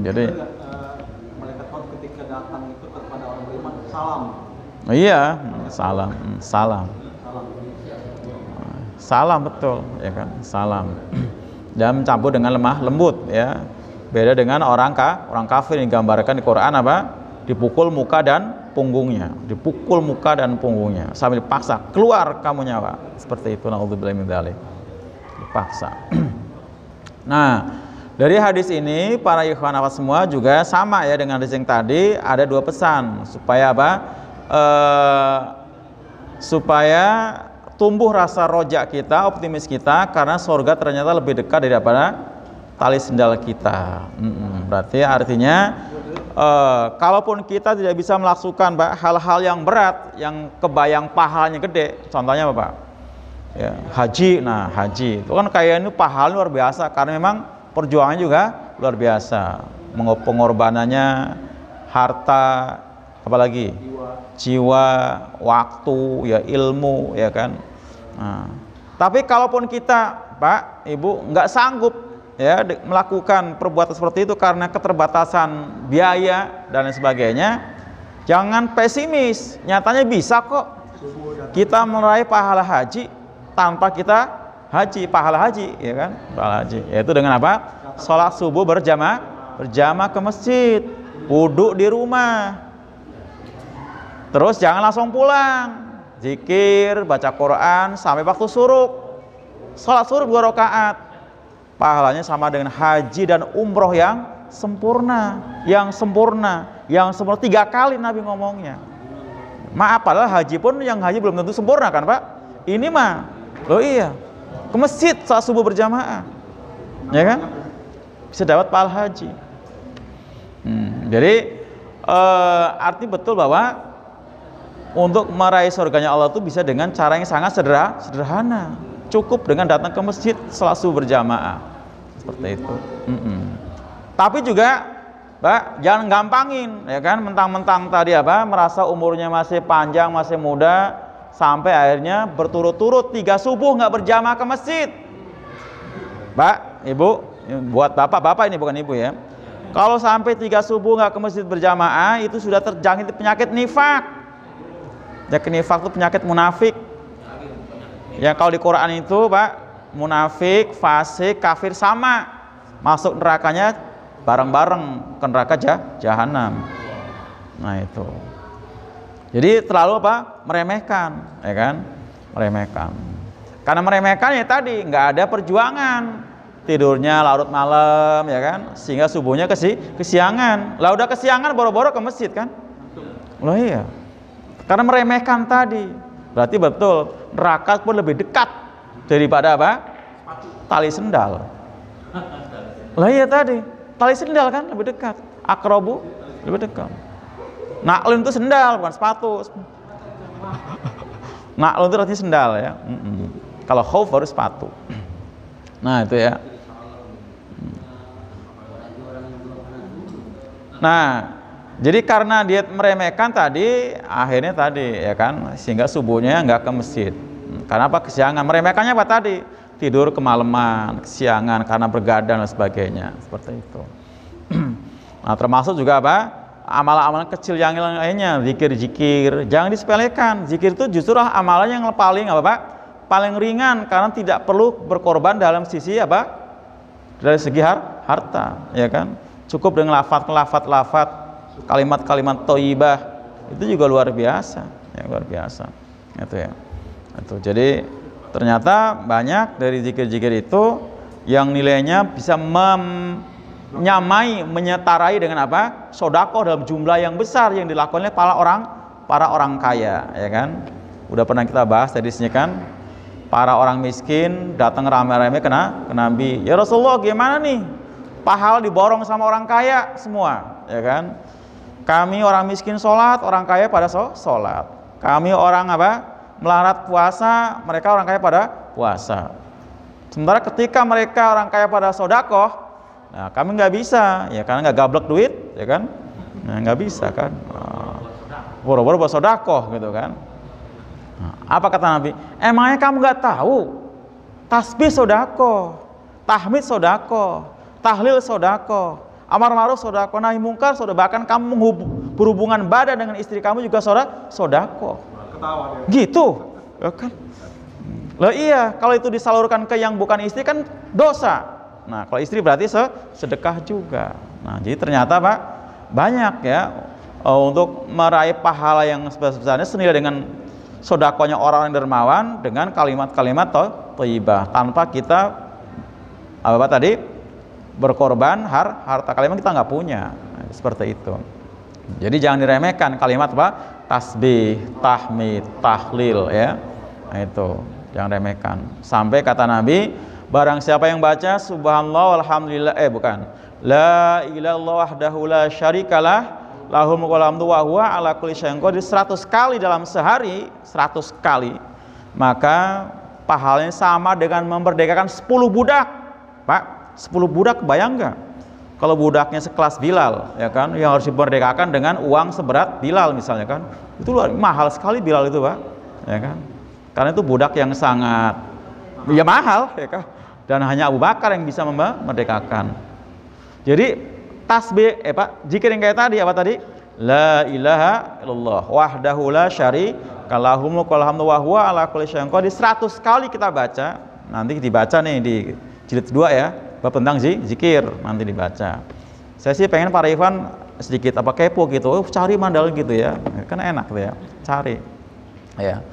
Jadi malaikat maut ketika datang itu kepada orang beriman salam. Iya, salam betul ya kan, salam. Dan mencampur dengan lemah lembut ya. Beda dengan orang kafir yang digambarkan di Quran dipukul muka dan punggungnya, dipukul muka dan punggungnya sambil dipaksa keluar kamu nyawa. Seperti itu, naudzubillahi min dzalik. Dipaksa. Nah, dari hadis ini para ikhwan akhwat semua juga sama ya dengan hadis yang tadi, ada 2 pesan supaya supaya tumbuh rasa rojak kita, optimis kita, karena surga ternyata lebih dekat daripada tali sendal kita. Berarti artinya kalaupun kita tidak bisa melakukan Pak hal-hal yang berat, yang kebayang pahalanya gede, contohnya apa Pak? Ya, haji. Nah, haji itu kan kayak ini pahala luar biasa karena memang perjuangannya juga luar biasa. Pengorbanannya, harta, apalagi jiwa, waktu, ya ilmu, ya kan. Nah, tapi kalaupun kita Pak, Ibu nggak sanggup ya melakukan perbuatan seperti itu karena keterbatasan biaya dan lain sebagainya, jangan pesimis. Nyatanya bisa kok kita meraih pahala haji tanpa kita haji, pahala haji, ya kan? Pahala haji. Yaitu dengan apa? Sholat subuh berjamaah ke masjid, wudhu di rumah. Terus jangan langsung pulang, zikir, baca Quran sampai waktu syuruk. Sholat syuruk 2 rakaat, pahalanya sama dengan haji dan umroh yang sempurna, yang 3 kali Nabi ngomongnya. Maaf, padahal haji pun yang haji belum tentu sempurna kan Pak? Ini mah, loh iya, ke masjid saat subuh berjamaah, ya kan? Bisa dapat pahala haji. Jadi arti betul bahwa untuk meraih surganya Allah itu bisa dengan cara yang sangat sederhana. Cukup dengan datang ke masjid salat subuh berjamaah. Seperti itu. Tapi juga Pak, jangan gampangin, ya kan? Mentang-mentang tadi apa? Merasa umurnya masih panjang, masih muda, sampai akhirnya berturut-turut 3 subuh nggak berjamaah ke masjid. Pak, Ibu, buat bapak-bapak ini bukan ibu ya. Kalau sampai 3 subuh nggak ke masjid berjamaah, itu sudah terjangkit penyakit nifak. Penyakit nifak itu penyakit munafik. Ya kalau di Quran itu Pak, munafik, fasik, kafir sama, masuk nerakanya bareng-bareng ke neraka jahanam. Nah itu. Jadi terlalu apa? Meremehkan, ya kan? Meremehkan. Karena meremehkan ya tadi nggak ada perjuangan, tidurnya larut malam, ya kan? Sehingga subuhnya kesiangan. Lah udah kesiangan boro-boro ke masjid kan? Loh iya. Karena meremehkan tadi. Berarti betul neraka pun lebih dekat daripada apa? Tali sendal. Lah iya tadi, tali sendal kan lebih dekat. Akrobu lebih dekat. Naklun itu sendal bukan sepatu. Naklun itu artinya sendal ya. Kalau khauf baru sepatu. Nah itu ya. Nah, jadi karena dia meremehkan tadi, akhirnya tadi ya kan, sehingga subuhnya nggak ke masjid. Karena apa? Kesiangan. Meremehkannya apa tadi? Tidur kemalaman, kesiangan karena bergadang dan sebagainya, seperti itu. Nah, termasuk juga apa? Amalan-amalan kecil yang lainnya, zikir-zikir, jangan disepelekan. Zikir itu justru amalan yang paling apa Pak? Paling ringan karena tidak perlu berkorban dalam sisi apa? Dari segi harta, ya kan? Cukup dengan lafaz, kalimat-kalimat thayyibah itu juga luar biasa, ya luar biasa. Itu ya. Itu. Jadi ternyata banyak dari zikir-zikir itu yang nilainya bisa menyetarai dengan apa? Sedekah dalam jumlah yang besar yang dilakukan oleh para orang kaya, ya kan? Udah pernah kita bahas tadi sini kan? Para orang miskin datang rame-rame ke Nabi. Ya Rasulullah, gimana nih? Pahala diborong sama orang kaya semua, ya kan? Kami orang miskin sholat, orang kaya pada sholat. Kami orang apa? Melarat puasa, mereka orang kaya pada puasa. Sementara ketika mereka orang kaya pada sodakoh, nah kami nggak bisa, ya karena nggak gablek duit, ya kan? Nah, nggak bisa kan? Boro-boro buat sodakoh gitu kan? Nah, apa kata Nabi? Emangnya kamu nggak tahu? Tasbih sodakoh, tahmid sodakoh, tahlil sodakoh, amar ma'ruf sodakoh, nahi mungkar sodakoh, bahkan kamu berhubungan badan dengan istri kamu juga sodakoh. Gitu, ya kan? Loh iya, kalau itu disalurkan ke yang bukan istri kan dosa. Nah, kalau istri berarti sedekah juga. Nah, jadi ternyata Pak, banyak ya untuk meraih pahala yang sebesar-besarnya senilai dengan sodakohnya orang dermawan dengan kalimat-kalimat thayyibah tanpa kita apa tadi? Berkorban harta kalimat kita nggak punya. Nah, seperti itu. Jadi jangan diremehkan kalimat apa? Tasbih, tahmid, tahlil ya. Nah, itu jangan remehkan. Sampai kata Nabi, Barang siapa yang baca subhanallah walhamdulillah, bukan, la ilaha illallah wahdahu la syarikalah lahul mulku wa hamdu wa huwa ala kulli syai'in qadir 100 kali dalam sehari, 100 kali, maka pahalanya sama dengan memerdekakan 10 budak. Pak, 10 budak bayang nggak? Kalau budaknya sekelas Bilal, ya kan, yang harus dimerdekakan dengan uang seberat Bilal misalnya kan, itu mahal sekali Bilal itu, Pak, ya kan? Karena itu budak yang sangat ya mahal, ya kan? Dan hanya Abu Bakar yang bisa memerdekakan. Jadi tasbih, Pak, zikir yang kayak tadi apa tadi? La ilaha illallah wahdahu la syarika lahu mulku wa hamdu wa huwa ala kulli syai'in qadir 100 kali kita baca. Nanti dibaca nih di jilid 2 ya, bab tentang zikir nanti dibaca. Saya sih pengen Pak Ivan sedikit apa kepo gitu, cari mandal gitu ya. Kan enak tuh ya, cari. Ya.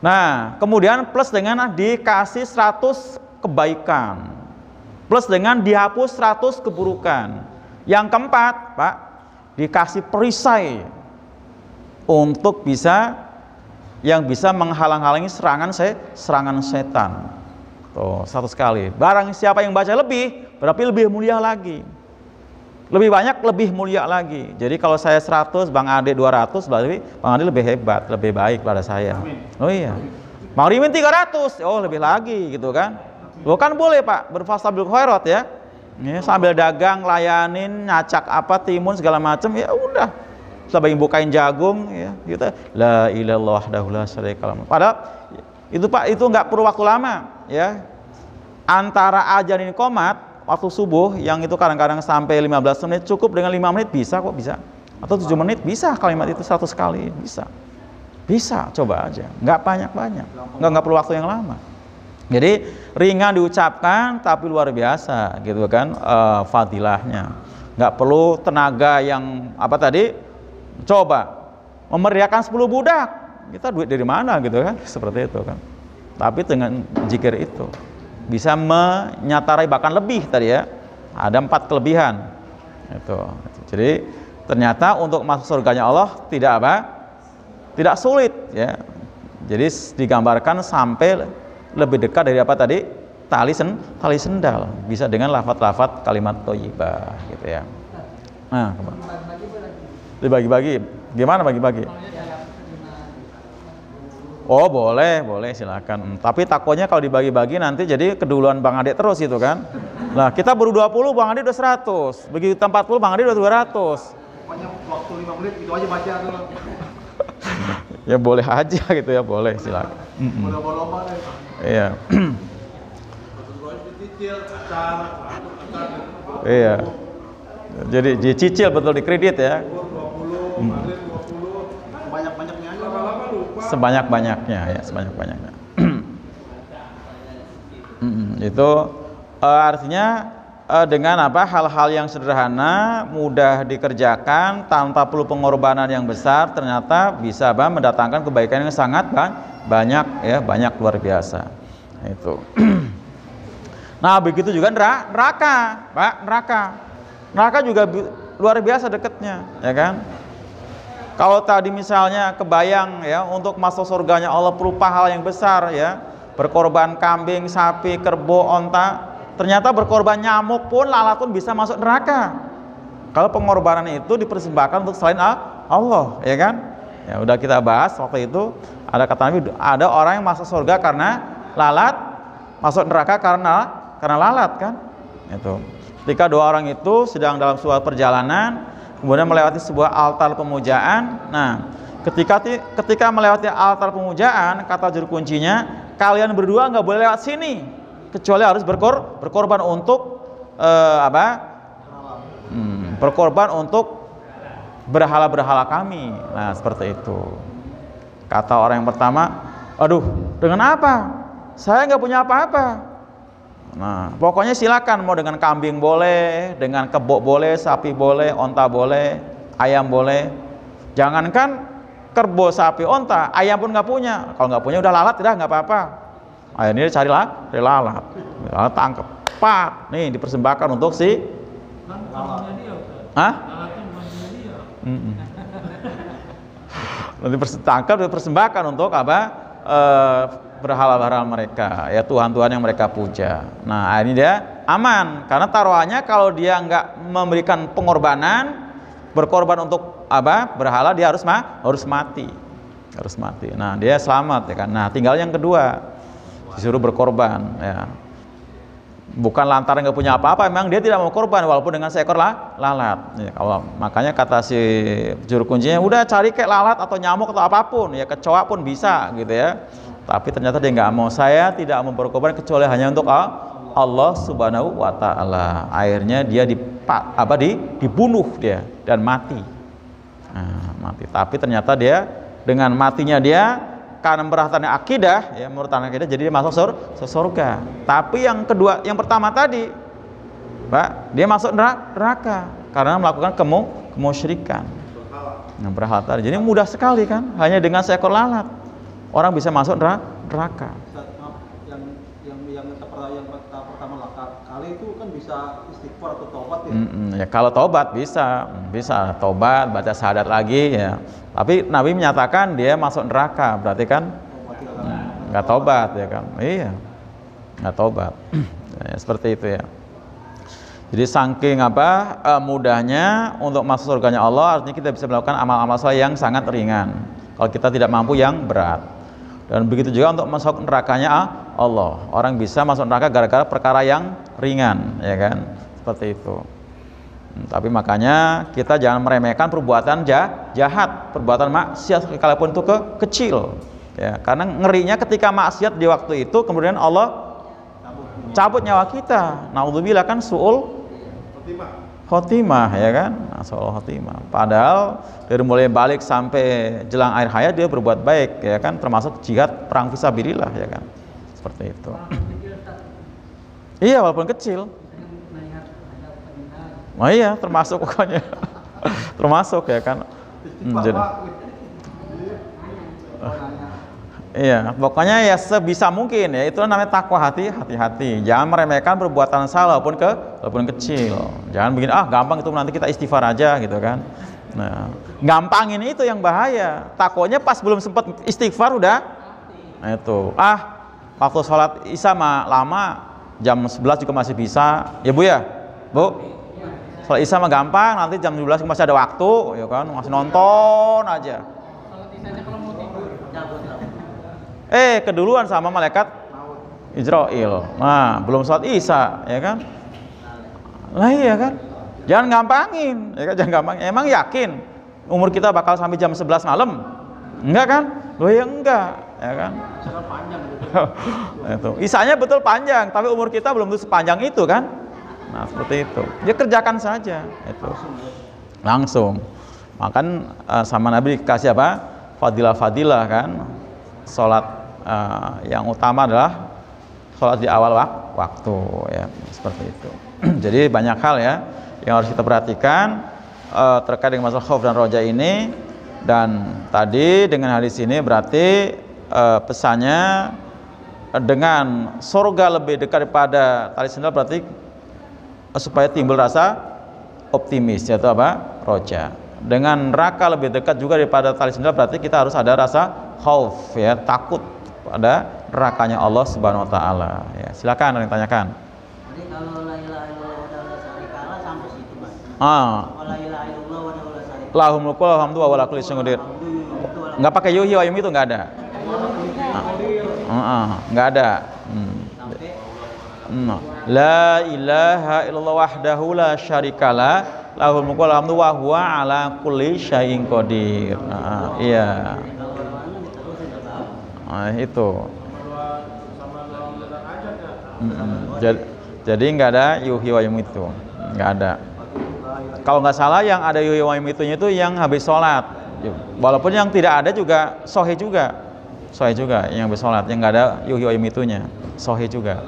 Nah, kemudian plus dengan dikasih 100 kebaikan, plus dengan dihapus 100 keburukan. Yang keempat, Pak, dikasih perisai untuk yang bisa menghalang-halangi serangan setan. Tuh, 100 kali. Barang siapa yang baca lebih, berarti lebih mulia lagi. Lebih banyak, lebih mulia lagi. Jadi kalau saya 100, Bang Ade 200, berarti Bang Ade lebih hebat, lebih baik pada saya. Oh iya. Bang Rimin 300, oh lebih lagi gitu kan. Lo kan boleh, Pak, berfastabil khairat ya. Ya, sambil dagang, layanin, nyacak apa, timun segala macam, ya udah. Sambil bukain jagung, ya, gitu. La ilaha illallah wahdahu la syarikalah. Padahal itu, Pak, itu nggak perlu waktu lama, ya. Antara azan dan qomat waktu subuh yang itu kadang-kadang sampai 15 menit, cukup dengan 5 menit bisa kok, bisa. Atau 7 menit bisa kalimat itu 100 kali, bisa. Bisa, coba aja. Nggak banyak-banyak, nggak perlu waktu yang lama. Jadi ringan diucapkan tapi luar biasa gitu kan, fadilahnya. Nggak perlu tenaga yang apa tadi, coba memeriakan 10 budak, kita duit dari mana gitu kan, seperti itu kan. Tapi dengan zikir itu bisa menyatarai bahkan lebih tadi ya, ada 4 kelebihan itu. Jadi ternyata untuk masuk surganya Allah tidak sulit ya. Jadi digambarkan sampai lebih dekat dari apa tadi, tali sendal, bisa dengan lafaz-lafaz kalimat thayyibah gitu ya. Nah, dibagi-bagi, gimana bagi-bagi? Oh boleh silakan. Tapi takutnya kalau dibagi-bagi nanti jadi keduluan Bang Ade terus itu kan. Nah kita baru 20, Bang Ade udah 100, begitu 40 Bang Ade udah 200. Pokoknya waktu 5 menit gitu aja baca tuh. Ya boleh aja gitu ya, boleh silakan. Lomba-lomba deh. Iya. Iya. Jadi dicicil betul, dikredit ya. 20, banyak-banyaknya aja. Sebanyak-banyaknya ya, sebanyak-banyaknya. Itu artinya dengan apa, hal-hal yang sederhana, mudah dikerjakan tanpa perlu pengorbanan yang besar, ternyata bisa mendatangkan kebaikan yang sangat banyak ya, banyak luar biasa. Itu. Nah, begitu juga neraka, Pak, neraka juga luar biasa dekatnya, ya kan? Kalau tadi misalnya kebayang ya, untuk masuk surganya Allah perlu pahala yang besar ya, berkorban kambing, sapi, kerbau, onta. Ternyata berkorban nyamuk pun, lalat pun bisa masuk neraka. Kalau pengorbanan itu dipersembahkan untuk selain Allah, ya kan? Ya udah kita bahas waktu itu, ada kata Nabi, ada orang yang masuk surga karena lalat, masuk neraka karena lalat kan? Itu. Ketika 2 orang itu sedang dalam sebuah perjalanan, kemudian melewati sebuah altar pemujaan. Nah, ketika melewati altar pemujaan, kata juru kuncinya, kalian berdua nggak boleh lewat sini, kecuali harus berkorban untuk berkorban untuk berhala-berhala kami. Nah, seperti itu. Kata orang yang pertama, aduh, dengan apa? Saya nggak punya apa-apa. Nah, pokoknya silakan, mau dengan kambing boleh, dengan kebo boleh, sapi boleh, onta boleh, ayam boleh. Jangankan kerbau, sapi, onta, ayam pun nggak punya. Kalau nggak punya udah lalat, udah nggak apa-apa. Akhirnya cari lalat, tangkap, pak, nih dipersembahkan untuk si nanti tangkap, dipersembahkan untuk apa? berhala-berhala mereka, ya Tuhan-Tuhan yang mereka puja. Nah, ini dia aman karena taruhannya kalau dia nggak memberikan pengorbanan, berkorban untuk apa? Berhala, dia harus mati. Harus mati. Nah, dia selamat ya kan. Nah, tinggal yang kedua, disuruh berkorban ya. Bukan lantaran nggak punya apa-apa, memang dia tidak mau korban walaupun dengan seekor lalat. Ya, kalau makanya kata si juru kuncinya, udah cari kayak lalat atau nyamuk atau apapun, ya kecoa pun bisa gitu ya. Tapi ternyata dia nggak mau. Saya tidak mau berkorban kecuali hanya untuk Allah Subhanahu wa Ta'ala. Akhirnya dia dibunuh dia dan mati. Nah, mati. Tapi ternyata dia dengan matinya dia karena berhatannya akidah, ya menurut akidah, jadi dia masuk surga. Tapi yang kedua, yang pertama tadi, Pak, dia masuk neraka karena melakukan kemusyrikan. Nah, berhala tadi. Jadi mudah sekali kan, hanya dengan seekor lalat orang bisa masuk neraka. Yang pertama kali itu kan bisa istighfar atau tobat ya? Ya kalau tobat bisa tobat, baca syahadat lagi ya. Tapi Nabi menyatakan dia masuk neraka, berarti kan nggak tobat ya kan? Iya, nggak tobat. Ya, seperti itu ya. Jadi saking mudahnya untuk masuk surganya Allah, artinya kita bisa melakukan amal-amal soleh yang sangat ringan. Kalau kita tidak mampu yang berat. Dan begitu juga untuk masuk nerakanya Allah. Orang bisa masuk neraka gara-gara perkara yang ringan, ya kan? Seperti itu. Tapi makanya kita jangan meremehkan perbuatan jahat, perbuatan maksiat sekalipun itu kecil. Ya, karena ngerinya ketika maksiat di waktu itu kemudian Allah cabut nyawa kita. Naudzubillah kan suul khotimah ya kan? Suul khotimah. Padahal dari mulai balik sampai jelang akhir hayat dia berbuat baik ya kan, termasuk jihad perang fisabilillah ya kan. Seperti itu. Iya, walaupun kecil. Oh iya, termasuk pokoknya. Termasuk ya kan. Jadi iya, pokoknya ya sebisa mungkin ya, itu namanya takwa hati-hati. Jangan meremehkan perbuatan salah walaupun kecil. Jangan begini, gampang itu nanti kita istighfar aja gitu kan. Nah, gampangin itu yang bahaya. Takutnya pas belum sempat istighfar udah itu. Waktu sholat isya mah lama, jam 11 juga masih bisa. Ya Bu ya? Bu? Sholat isya mah gampang, nanti jam 12 masih ada waktu, ya kan? Masih nonton aja. Keduluan sama malaikat Israil. Nah, belum sholat isya, ya kan? Lah iya kan? Jangan gampangin, ya kan? Jangan gampangin. Emang yakin umur kita bakal sampai jam 11 malam? Enggak kan? Loh ya enggak, ya kan? Itu. Isyanya betul panjang, tapi umur kita belum tentu sepanjang itu kan? Nah, seperti itu. Dia kerjakan saja itu. Langsung. Makan sama Nabi dikasih apa? Fadilah kan. Salat yang utama adalah salat di awal waktu ya, seperti itu. Jadi banyak hal ya yang harus kita perhatikan terkait dengan masalah khauf dan roja ini. Dan tadi dengan hadis ini berarti pesannya dengan surga lebih dekat daripada tali sendal, berarti supaya timbul rasa optimis, yaitu apa? Roja. Dengan neraka lebih dekat juga daripada tali sendal, berarti kita harus ada rasa khauf ya, takut pada nerakanya Allah Subhanahu wa Ta'ala ya. Silakan ada yang tanyakan. Jadi kalau la ilaha illallah wa la syarika lah sampai situ Mas. La ilaha illallah wa la syarika lah. Lahul mulku wa hamdu wa la kulli syai'in qadir. Enggak pakai yuhyi wa yumiitu, enggak ada. Enggak ada. La ilaha illallah wahdahu la syarikalah lahul mulku wal hamdu wa huwa ala kulli syai'in qadir. Iya. Itu. Jadi enggak ada yuhyi wa yumiitu. Enggak ada. Kalau nggak salah yang ada yuhyi wa yumiitunya itu yang habis sholat. Walaupun yang tidak ada juga sahih juga. Sahih juga yang habis sholat, yang nggak ada yuhyi wa yumiitunya. Sahih juga.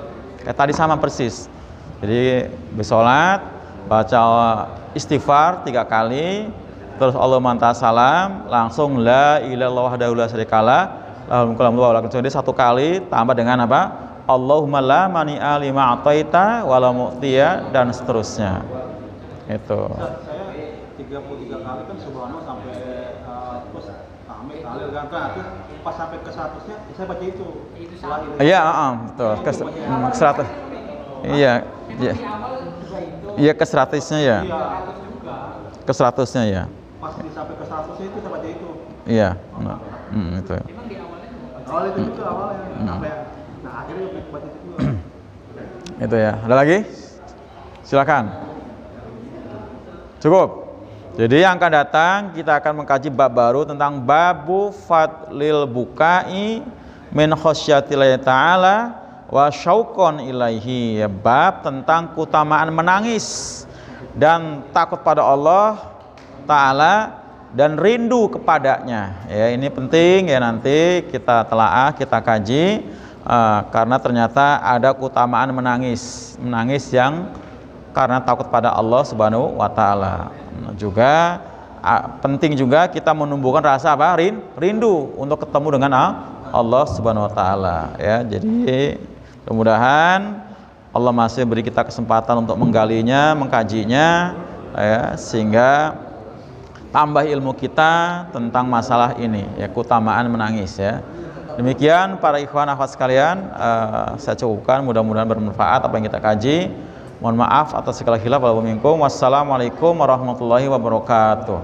Kayak tadi sama persis. Jadi bersolat, baca istighfar 3 kali, terus Allah manta salam, langsung la ilaha illallah wahdahu la syarikalah lahul mulku wa lahul hamdu. Jadi 1 kali tambah dengan apa? Allahumma la mani'a lima ataita wa la mu'tiya, dan seterusnya. Itu. Saya 33 kali kan subhanallah sampai terus tamat Amit tahlil kan. Terus pas sampai ke 100-nya saya baca itu. Iya, betul. Ke 100. Iya, iya. Iya ke 100-nya ya. Iya. Ke 100-nya ya. Pas sampai ke 100-nya itu saya baca itu. Iya. Itu. Awal itu awalnya. Sampai nah akhirnya baca itu juga. Itu ya. Ada lagi? Silakan. Cukup. Jadi yang akan datang kita akan mengkaji bab baru tentang babu fadlil bukai min khasyatillahi ta'ala wa syauqan ilaihi, ya, bab tentang keutamaan menangis dan takut pada Allah Ta'ala dan rindu kepadanya. Ya, ini penting ya, nanti kita telaah, kita kaji karena ternyata ada keutamaan menangis yang karena takut pada Allah Subhanahu wa Ta'ala. Juga penting juga kita menumbuhkan rasa apa? Rindu untuk ketemu dengan Allah Subhanahu wa Ta'ala, ya. Jadi mudah-mudahan Allah masih beri kita kesempatan untuk menggalinya, mengkajinya, ya, sehingga tambah ilmu kita tentang masalah ini, ya, keutamaan menangis, ya. Demikian para ikhwan akhwat sekalian, saya cukupkan, mudah-mudahan bermanfaat apa yang kita kaji. Mohon maaf atas segala khilaf wal minkum. Wassalamualaikum warahmatullahi wabarakatuh.